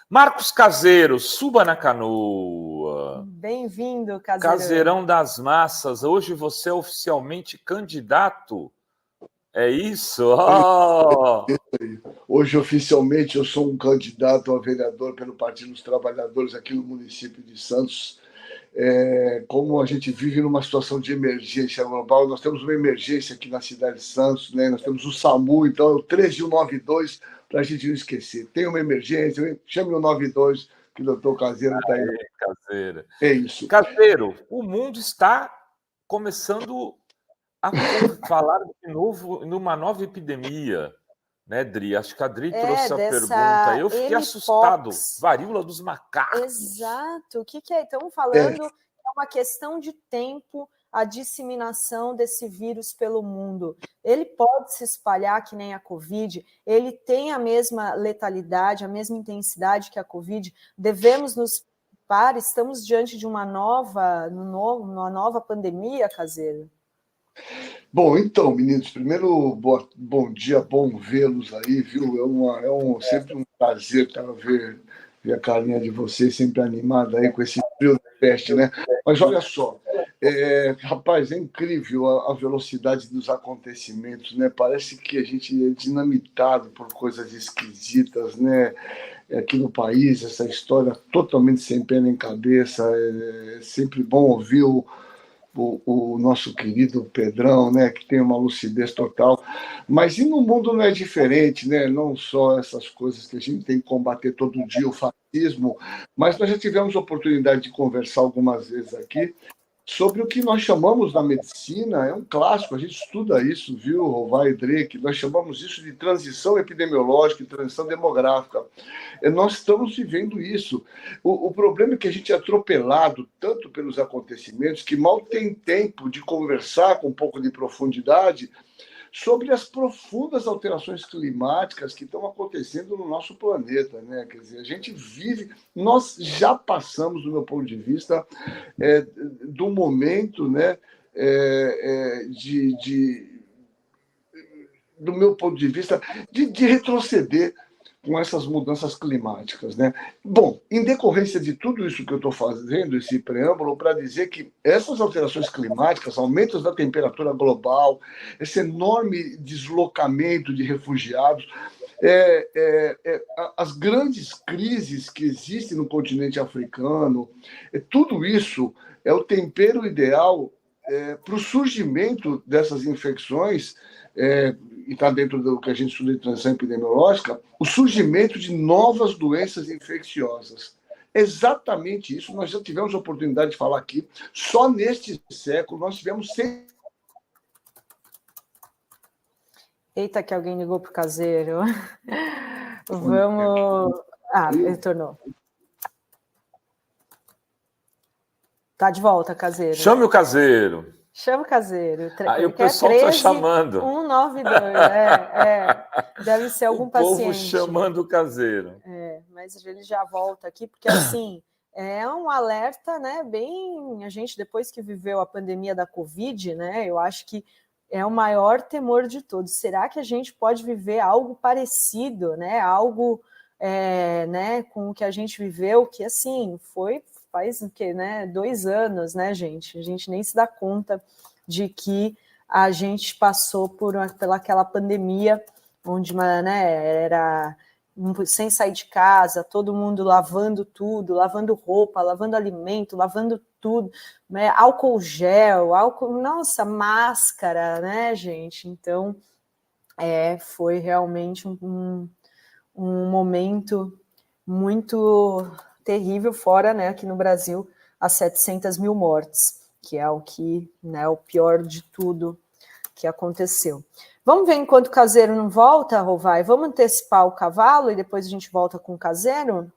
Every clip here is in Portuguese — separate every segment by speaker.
Speaker 1: Marcos Caseiro, suba na canoa.
Speaker 2: Bem-vindo, Caseiro.
Speaker 1: Caseirão das massas, hoje você é oficialmente candidato? É isso? Oh!
Speaker 3: Hoje, oficialmente, eu sou um candidato a vereador pelo Partido dos Trabalhadores aqui no município de Santos. Como a gente vive numa situação de emergência global, nós temos uma emergência aqui na cidade de Santos, né? Nós temos o SAMU, então é o 13192, para a gente não esquecer. Tem uma emergência, chame o 92, que o doutor Caseiro está aí.
Speaker 1: Caseiro.
Speaker 3: É isso.
Speaker 1: Caseiro, o mundo está começando a falar de novo numa nova epidemia, né, Dri? Acho que a Dri trouxe a pergunta. Eu fiquei assustado. Varíola dos macacos.
Speaker 2: Exato. O que é? Estamos falando que é uma questão de tempo a disseminação desse vírus pelo mundo. Ele pode se espalhar que nem a Covid, ele tem a mesma letalidade, a mesma intensidade que a Covid. Devemos nos preocupar, estamos diante de uma nova pandemia, Caseiro.
Speaker 3: Bom, então, meninos, primeiro, bom dia, bom vê-los aí, viu? Sempre um prazer ver a carinha de vocês, sempre animada aí com esse frio da peste, né? Mas olha só, rapaz, é incrível a velocidade dos acontecimentos, né? Parece que a gente é dinamitado por coisas esquisitas, né? Aqui no país, essa história totalmente sem pé nem cabeça, é sempre bom ouvir o nosso querido Pedrão, né, que tem uma lucidez total, mas e no mundo não é diferente, né? Não só essas coisas que a gente tem que combater todo dia, o fascismo, mas nós já tivemos a oportunidade de conversar algumas vezes aqui sobre o que nós chamamos na medicina, é um clássico, a gente estuda isso, viu, Rovai e Drake, nós chamamos isso de transição epidemiológica e transição demográfica. Nós estamos vivendo isso. O problema é que a gente é atropelado tanto pelos acontecimentos que mal tem tempo de conversar com um pouco de profundidade sobre as profundas alterações climáticas que estão acontecendo no nosso planeta, né? Quer dizer, a gente vive, nós já passamos, do meu ponto de vista, do momento, né, do meu ponto de vista, de retroceder com essas mudanças climáticas, né? Bom, em decorrência de tudo isso que eu estou fazendo, esse preâmbulo, para dizer que essas alterações climáticas, aumentos da temperatura global, esse enorme deslocamento de refugiados, as grandes crises que existem no continente africano, tudo isso é o tempero ideal para o surgimento dessas infecções, e está dentro do que a gente estuda de transição epidemiológica, o surgimento de novas doenças infecciosas. Exatamente isso, nós já tivemos a oportunidade de falar aqui. Só neste século nós tivemos...
Speaker 2: Eita, que alguém ligou para o Caseiro. Vamos... retornou. Tá de volta, Caseiro.
Speaker 1: Chame o Caseiro.
Speaker 2: Chama o Caseiro.
Speaker 1: Aí o pessoal está chamando.
Speaker 2: 192, deve ser algum paciente. O
Speaker 1: povo chamando o Caseiro.
Speaker 2: Mas ele já volta aqui, porque assim, é um alerta, né, bem... A gente, depois que viveu a pandemia da Covid, né, eu acho que é o maior temor de todos. Será que a gente pode viver algo parecido, né, algo né, com o que a gente viveu, que assim, faz o quê, né? 2 anos, né, gente? A gente nem se dá conta de que a gente passou pela aquela pandemia onde, né, era sem sair de casa, todo mundo lavando tudo, lavando roupa, lavando alimento, lavando tudo, né? Álcool gel, nossa, máscara, né, gente? Então, foi realmente um momento muito terrível, fora, né, aqui no Brasil, as 700 mil mortes, que é o que, né, o pior de tudo que aconteceu. Vamos ver enquanto o Caseiro não volta, Rovai? Vamos antecipar o cavalo e depois a gente volta com o Caseiro?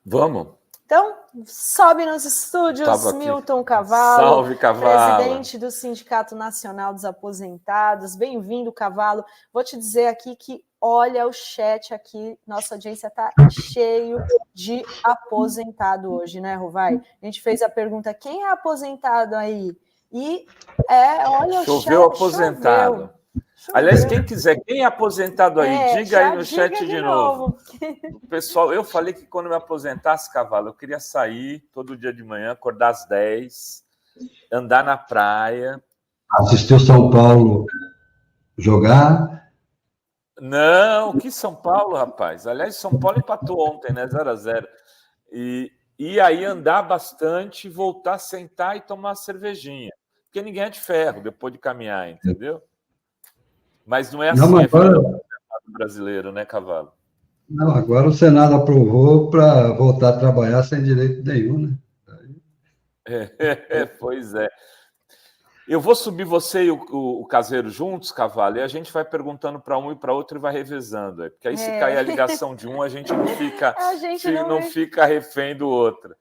Speaker 1: Vamos.
Speaker 2: Então, sobe nos estúdios, Milton Cavalo,
Speaker 1: Salve, Cavalo,
Speaker 2: presidente do Sindicato Nacional dos Aposentados. Bem-vindo, Cavalo. Vou te dizer aqui que, olha, o chat aqui, nossa audiência está cheio de aposentado hoje, né, Rovai? A gente fez a pergunta, quem é aposentado aí? E, olha,
Speaker 1: choveu
Speaker 2: o chat
Speaker 1: aposentado.
Speaker 2: choveu.
Speaker 1: Aliás, quem quiser, quem é aposentado aí, diga aí no chat de novo. Pessoal, eu falei que quando eu me aposentasse, Cavalo, eu queria sair todo dia de manhã, acordar às 10, andar na praia.
Speaker 4: Assistir o São Paulo jogar?
Speaker 1: Não, que São Paulo, rapaz. Aliás, São Paulo empatou ontem, né? 0-0. E aí andar bastante, voltar a sentar e tomar uma cervejinha. Porque ninguém é de ferro depois de caminhar, entendeu? Mas não é assim,
Speaker 4: não, agora...
Speaker 1: brasileiro, né, Cavalo?
Speaker 4: Não, agora o Senado aprovou para voltar a trabalhar sem direito nenhum, né?
Speaker 1: Pois é. Eu vou subir você e o Caseiro juntos, Cavalo, e a gente vai perguntando para um e para outro e vai revezando. Porque aí, se cair a ligação de um, a gente não fica, fica refém do outro.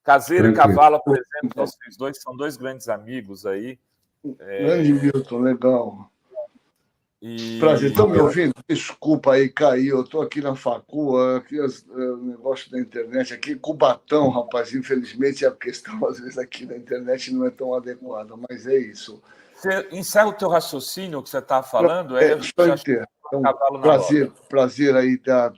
Speaker 1: Caseiro e Cavalo, por exemplo, vocês dois são dois grandes amigos aí.
Speaker 3: Grande Milton, legal. Prazer, estão me ouvindo? Desculpa aí, caiu. Eu estou aqui na facu, aqui o negócio da internet, aqui Cubatão, rapaz. Infelizmente, a questão, às vezes, aqui na internet não é tão adequada, mas é isso.
Speaker 1: Você encerra o teu raciocínio que você estava falando?
Speaker 3: Só inteiro. Então, prazer aí tá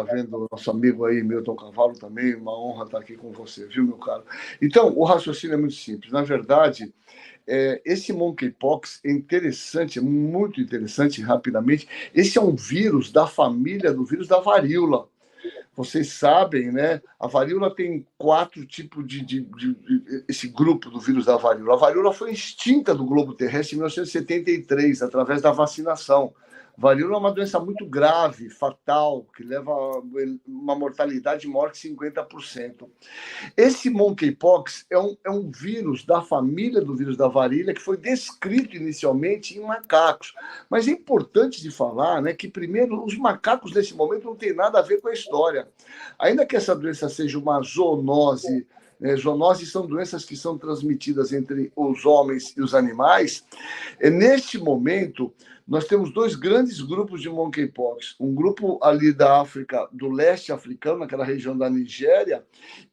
Speaker 3: vendo o nosso amigo aí, Milton Cavalo, também. Uma honra estar aqui com você, viu, meu caro? Então, o raciocínio é muito simples. Na verdade... esse monkeypox é interessante, é muito interessante, rapidamente. Esse é um vírus da família do vírus da varíola. Vocês sabem, né? A varíola tem 4 tipos esse grupo do vírus da varíola. A varíola foi extinta do globo terrestre em 1973, através da vacinação. Varíola é uma doença muito grave, fatal, que leva a uma mortalidade maior que 50%. Esse monkeypox é um vírus da família do vírus da varíola que foi descrito inicialmente em macacos. Mas é importante de falar, né, que, primeiro, os macacos, nesse momento, não têm nada a ver com a história. Ainda que essa doença seja uma zoonose, zoonoses são doenças que são transmitidas entre os homens e os animais, neste momento... nós temos 2 grandes grupos de monkeypox. Um grupo ali da África, do leste africano, naquela região da Nigéria,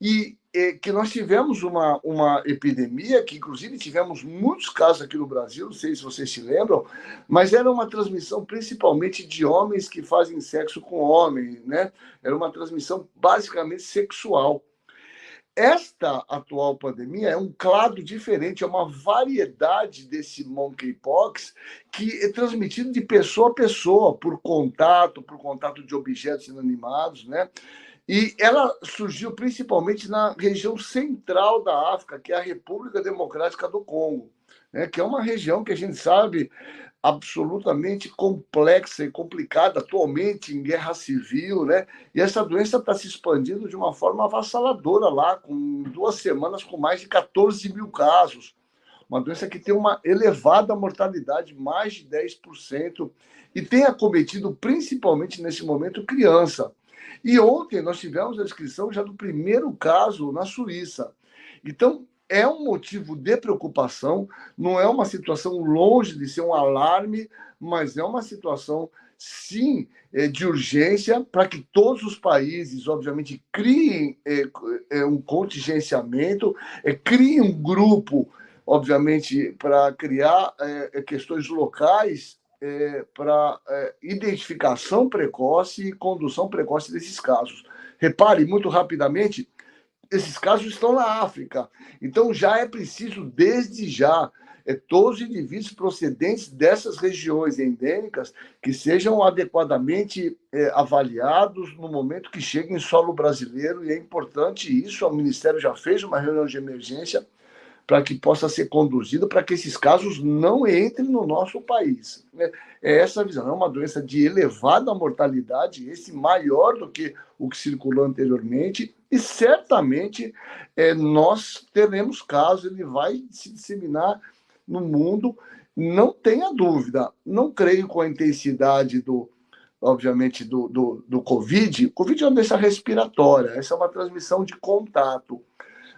Speaker 3: e que nós tivemos uma epidemia, que inclusive tivemos muitos casos aqui no Brasil, não sei se vocês se lembram, mas era uma transmissão principalmente de homens que fazem sexo com homens, né? Era uma transmissão basicamente sexual. Esta atual pandemia é um clado diferente, é uma variedade desse monkeypox que é transmitido de pessoa a pessoa, por contato de objetos inanimados, né? E ela surgiu principalmente na região central da África, que é a República Democrática do Congo, né? Que é uma região que a gente sabe absolutamente complexa e complicada, atualmente em guerra civil, né? E essa doença está se expandindo de uma forma avassaladora lá, com 2 semanas com mais de 14 mil casos. Uma doença que tem uma elevada mortalidade, mais de 10%, e tem acometido principalmente nesse momento criança. E ontem nós tivemos a descrição já do primeiro caso na Suíça. Então, é um motivo de preocupação, não é uma situação longe de ser um alarme, mas é uma situação, sim, de urgência para que todos os países, obviamente, criem um contingenciamento, criem um grupo, obviamente, para criar questões locais para identificação precoce e condução precoce desses casos. Repare, muito rapidamente, esses casos estão na África. Então, já é preciso, desde já, todos os indivíduos procedentes dessas regiões endêmicas que sejam adequadamente avaliados no momento que cheguem em solo brasileiro, e é importante isso. O Ministério já fez uma reunião de emergência para que possa ser conduzido para que esses casos não entrem no nosso país. É essa a visão. É uma doença de elevada mortalidade, esse maior do que o que circulou anteriormente, e certamente nós teremos casos, ele vai se disseminar no mundo, não tenha dúvida. Não creio com a intensidade obviamente, do Covid. O Covid é uma doença respiratória, essa é uma transmissão de contato.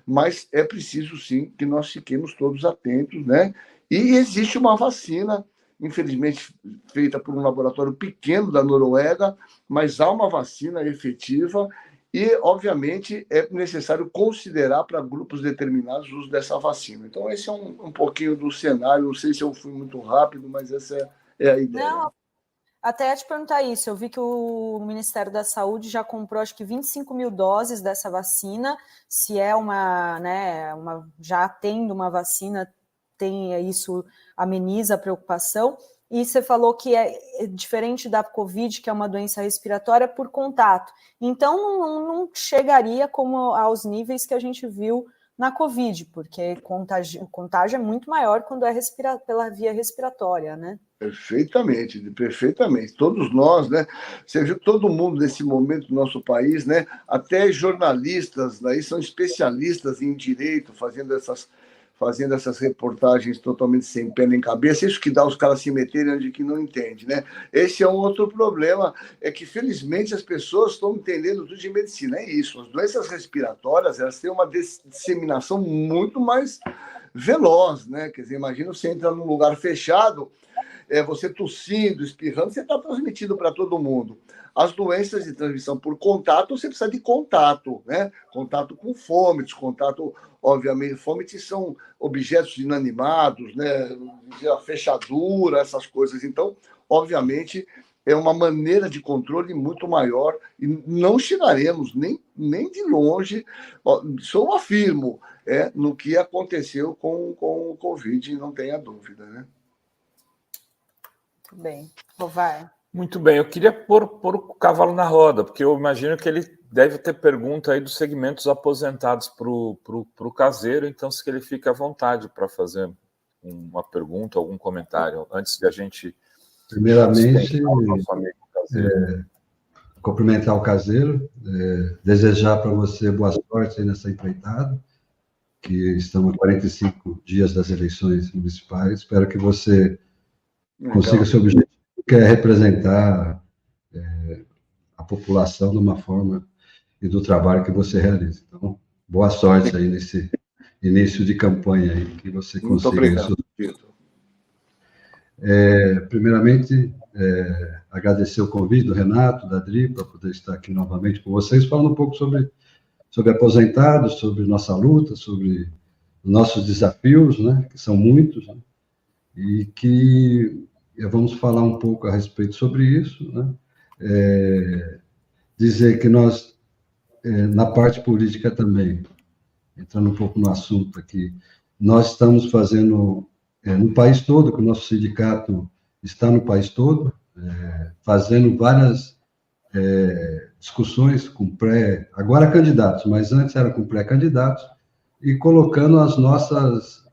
Speaker 3: Mas é preciso, sim, que nós fiquemos todos atentos, né? E existe uma vacina, infelizmente feita por um laboratório pequeno da Noruega, mas há uma vacina efetiva e, obviamente, é necessário considerar para grupos determinados o uso dessa vacina. Então, esse é um pouquinho do cenário. Não sei se eu fui muito rápido, mas essa É a ideia.
Speaker 2: Não, até te perguntar isso, eu vi que o Ministério da Saúde já comprou, acho que 25 mil doses dessa vacina, se é já tendo uma vacina, isso ameniza a preocupação, e você falou que é diferente da Covid, que é uma doença respiratória, por contato, então não chegaria como aos níveis que a gente viu na Covid, porque o contágio é muito maior quando é pela via respiratória, né?
Speaker 3: Perfeitamente, perfeitamente. Todos nós, né? Você viu todo mundo nesse momento do nosso país, né? Até jornalistas, daí são especialistas em direito, fazendo essas reportagens totalmente sem pé nem cabeça. Isso que dá os caras se meterem onde que não entende, né? Esse é um outro problema, é que felizmente as pessoas estão entendendo tudo de medicina. É isso. As doenças respiratórias, elas têm uma disseminação muito mais veloz, né? Quer dizer, imagina você entra num lugar fechado, você tossindo, espirrando, você está transmitindo para todo mundo. As doenças de transmissão por contato, você precisa de contato, né? Contato com fômites, obviamente, fômites são objetos inanimados, né? A fechadura, essas coisas. Então, obviamente, é uma maneira de controle muito maior e não chegaremos nem de longe, só afirmo, no que aconteceu com o Covid, não tenha dúvida, né?
Speaker 2: Muito bem. Rovar.
Speaker 1: Muito bem, eu queria pôr o cavalo na roda, porque eu imagino que ele deve ter pergunta aí dos segmentos aposentados para o Caseiro, então se ele fica à vontade para fazer uma pergunta, algum comentário, antes de a gente...
Speaker 4: Primeiramente, cumprimentar o Caseiro, desejar para você boa sorte aí nessa empreitada, que estamos a 45 dias das eleições municipais, espero que você consiga seu objetivo, que é representar a população de uma forma e do trabalho que você realiza. Então, boa sorte aí nesse início de campanha aí, que você consiga.
Speaker 3: Muito obrigado.
Speaker 4: Primeiramente, agradecer o convite do Renato, da Adri, para poder estar aqui novamente com vocês, falando um pouco sobre aposentados, sobre nossa luta, sobre nossos desafios, né, que são muitos, né, e que vamos falar um pouco a respeito sobre isso, né, dizer que nós, na parte política também, entrando um pouco no assunto aqui, nós estamos fazendo no país todo, que o nosso sindicato está no país todo, fazendo várias discussões com agora candidatos, mas antes era com pré-candidatos, e colocando as nossas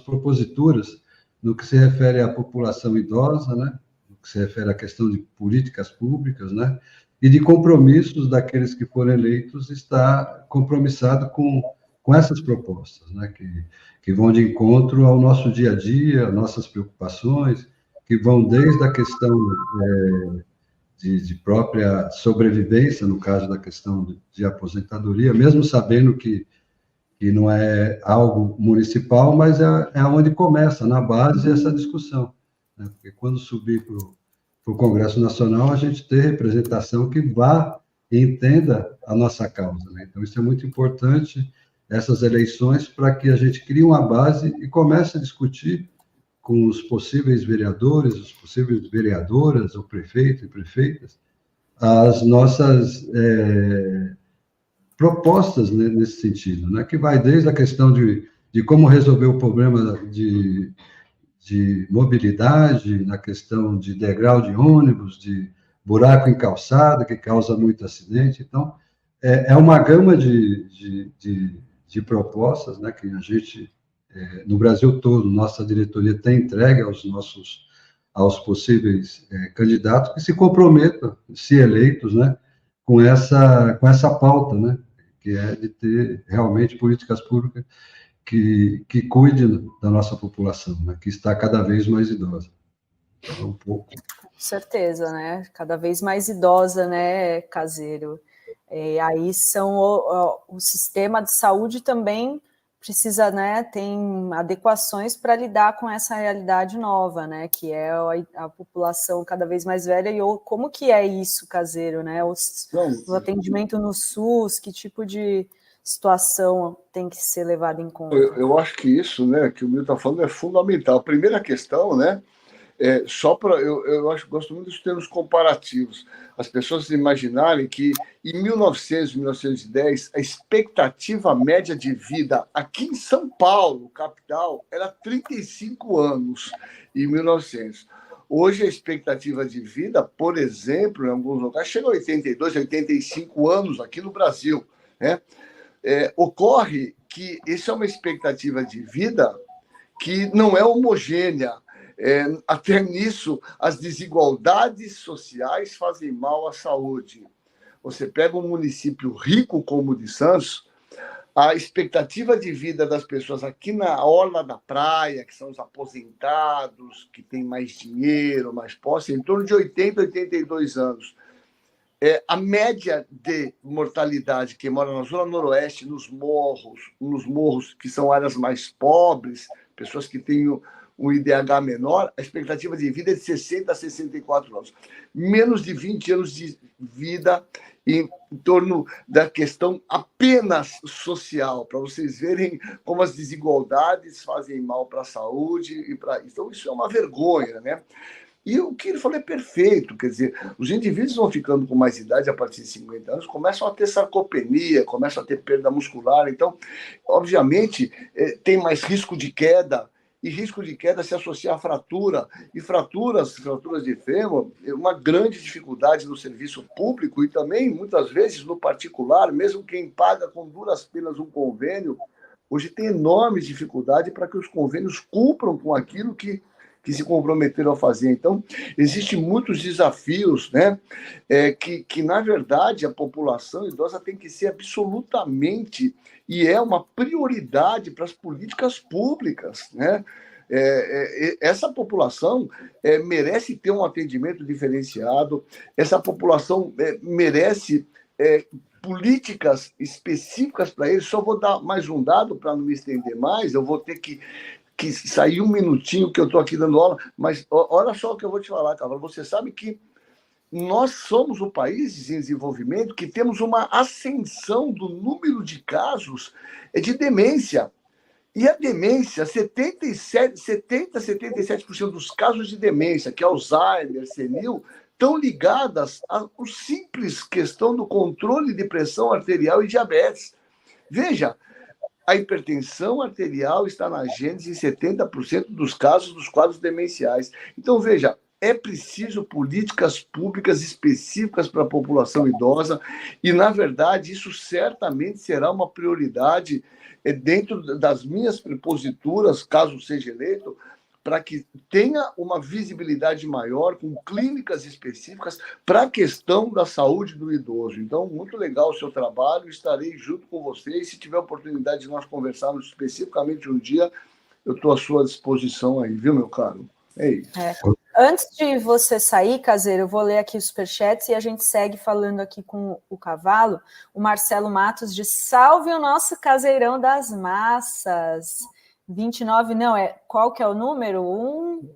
Speaker 4: proposituras no que se refere à população idosa, né, no que se refere à questão de políticas públicas, né, e de compromissos daqueles que foram eleitos, está compromissado com essas propostas, né, que vão de encontro ao nosso dia a dia, nossas preocupações, que vão desde a questão de própria sobrevivência, no caso da questão de aposentadoria, mesmo sabendo que não é algo municipal, mas é onde começa, na base, essa discussão, né? Porque quando subir para o Congresso Nacional, a gente ter representação que vá e entenda a nossa causa, né? Então, isso é muito importante, essas eleições, para que a gente crie uma base e comece a discutir com os possíveis vereadores, os possíveis vereadoras, ou prefeitos e prefeitas, as nossas propostas nesse sentido, né? Que vai desde a questão de como resolver o problema de mobilidade, na questão de degrau de ônibus, de buraco em calçada, que causa muito acidente. Então, é uma gama de propostas, né, que a gente, no Brasil todo, nossa diretoria tem entregue aos possíveis candidatos que se comprometam, se eleitos, né, com essa pauta, né, que é de ter realmente políticas públicas que cuidem da nossa população, né, que está cada vez mais idosa. Então, um pouco.
Speaker 2: Com certeza, né? Cada vez mais idosa, né, Caseiro? Aí o sistema de saúde também precisa, né, tem adequações para lidar com essa realidade nova, né, que é a população cada vez mais velha. E como que é isso, Caseiro, né? O atendimento no SUS, que tipo de situação tem que ser levada em conta?
Speaker 3: Eu acho que isso, né, que o Milton está falando é fundamental. A primeira questão, né, só para eu gosto muito dos termos comparativos. As pessoas imaginarem que em 1900, 1910, a expectativa média de vida aqui em São Paulo, capital, era 35 anos em 1900. Hoje a expectativa de vida, por exemplo, em alguns lugares, chega a 82, 85 anos aqui no Brasil, né? Ocorre que isso é uma expectativa de vida que não é homogênea. Até nisso, as desigualdades sociais fazem mal à saúde. Você pega um município rico como o de Santos, a expectativa de vida das pessoas aqui na orla da praia, que são os aposentados, que têm mais dinheiro, mais posse, é em torno de 80, 82 anos. A média de mortalidade, quem mora na Zona Noroeste, nos morros, que são áreas mais pobres, pessoas que têm um IDH menor, a expectativa de vida é de 60 a 64 anos. Menos de 20 anos de vida em torno da questão apenas social, para vocês verem como as desigualdades fazem mal para a saúde. Então, isso é uma vergonha, né? E o que ele falou é perfeito, quer dizer, os indivíduos vão ficando com mais idade, a partir de 50 anos, começam a ter sarcopenia, começam a ter perda muscular, então, obviamente, tem mais risco de queda, e risco de queda se associa a fratura, e fraturas de fêmur, é uma grande dificuldade no serviço público e também, muitas vezes, no particular, mesmo quem paga com duras penas um convênio, hoje tem enorme dificuldade para que os convênios cumpram com aquilo que se comprometeram a fazer. Então, existem muitos desafios, né? Que, na verdade, a população idosa tem que ser absolutamente, e é uma prioridade para as políticas públicas, né? Essa população merece ter um atendimento diferenciado, essa população merece políticas específicas para eles. Só vou dar mais um dado para não me estender mais, eu vou ter que sair um minutinho que eu estou aqui dando aula, mas olha só o que eu vou te falar, Carol. Você sabe que nós somos um país em desenvolvimento que temos uma ascensão do número de casos de demência. E a demência, 77% dos casos de demência, que é Alzheimer, senil, estão ligadas à simples questão do controle de pressão arterial e diabetes. Veja, a hipertensão arterial está na gênese em 70% dos casos dos quadros demenciais. Então, veja, é preciso políticas públicas específicas para a população idosa e, na verdade, isso certamente será uma prioridade dentro das minhas proposituras, caso seja eleito, para que tenha uma visibilidade maior, com clínicas específicas para a questão da saúde do idoso. Então, muito legal o seu trabalho, estarei junto com vocês. Se tiver oportunidade de nós conversarmos especificamente um dia, eu estou à sua disposição aí, viu, meu caro? É isso.
Speaker 2: Antes de você sair, Caseiro, eu vou ler aqui os superchats e a gente segue falando aqui com o Cavalo. O Marcelo Matos diz, salve o nosso Caseirão das Massas. 29, não, qual que é o número?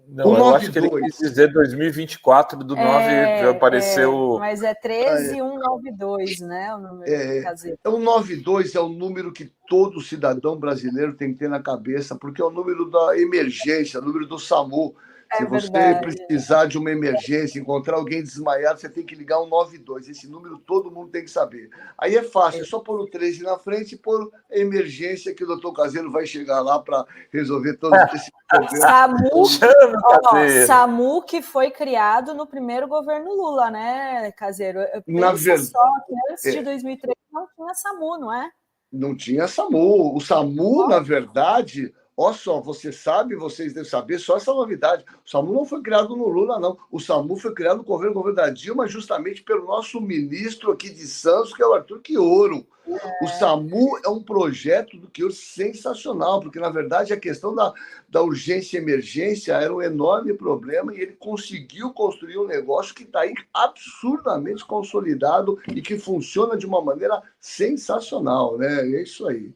Speaker 1: Não, eu acho que ele quis dizer 2024, do 9 apareceu...
Speaker 2: mas é 13192, né, o número do Caseiro.
Speaker 3: O 92 é o número que todo cidadão brasileiro tem que ter na cabeça, porque é o número da emergência, o número do SAMU. Se você precisar de uma emergência, encontrar alguém desmaiado, você tem que ligar 192. Esse número todo mundo tem que saber. Aí é fácil, é só pôr o 13 na frente e pôr a emergência que o doutor Caseiro vai chegar lá para resolver todos esses problemas.
Speaker 2: SAMU que foi criado no primeiro governo Lula, né, Caseiro?
Speaker 3: Na verdade,
Speaker 2: só que antes de 2003 não tinha SAMU, não é?
Speaker 3: Não tinha SAMU. O SAMU, na verdade... Olha só, vocês devem saber só essa novidade. O SAMU não foi criado no Lula, não. O SAMU foi criado no governo da Dilma, justamente pelo nosso ministro aqui de Santos, que é o Arthur Quioro. O SAMU é um projeto do Quioro sensacional, porque, na verdade, a questão da urgência e emergência era um enorme problema e ele conseguiu construir um negócio que está aí absurdamente consolidado e que funciona de uma maneira sensacional, né? É isso aí.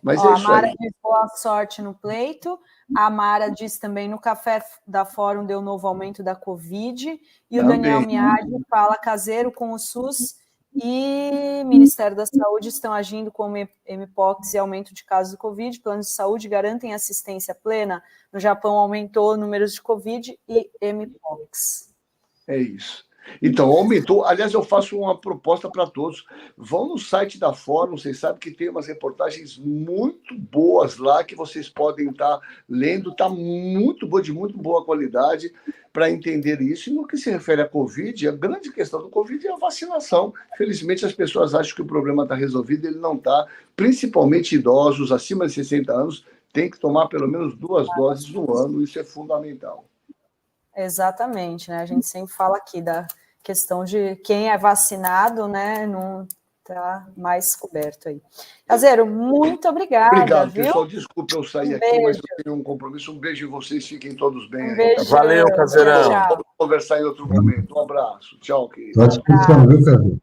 Speaker 3: Mas
Speaker 2: a Mara diz boa sorte no pleito. A Mara diz também no café da Fórum deu novo aumento da Covid. E o Daniel Miagi fala, Caseiro, com o SUS E Ministério da Saúde estão agindo com mpox e aumento de casos do Covid. Planos de saúde garantem assistência plena. No Japão aumentou números de Covid e mpox.
Speaker 3: É isso. Então, aumentou. Aliás, eu faço uma proposta para todos. Vão no site da Fórum, vocês sabem que tem umas reportagens muito boas lá que vocês podem estar lendo. Está muito boa, de muito boa qualidade para entender isso. E no que se refere à Covid, a grande questão do Covid é a vacinação. Felizmente, as pessoas acham que o problema está resolvido, ele não está. Principalmente idosos acima de 60 anos têm que tomar pelo menos 2 doses no ano. Isso é fundamental.
Speaker 2: Exatamente, né? A gente sempre fala aqui da questão de quem é vacinado, né? Não está mais coberto aí. Caseiro, muito obrigada.
Speaker 3: Obrigado,
Speaker 2: viu?
Speaker 3: pessoal. Desculpa eu sair aqui, mas eu tenho um compromisso. Um beijo em vocês, fiquem todos bem.
Speaker 2: Beijo.
Speaker 1: Valeu, Caseirão.
Speaker 3: Vamos conversar em outro momento. Um abraço. Tchau, querido.
Speaker 4: Estou à disposição, viu, Caseiro?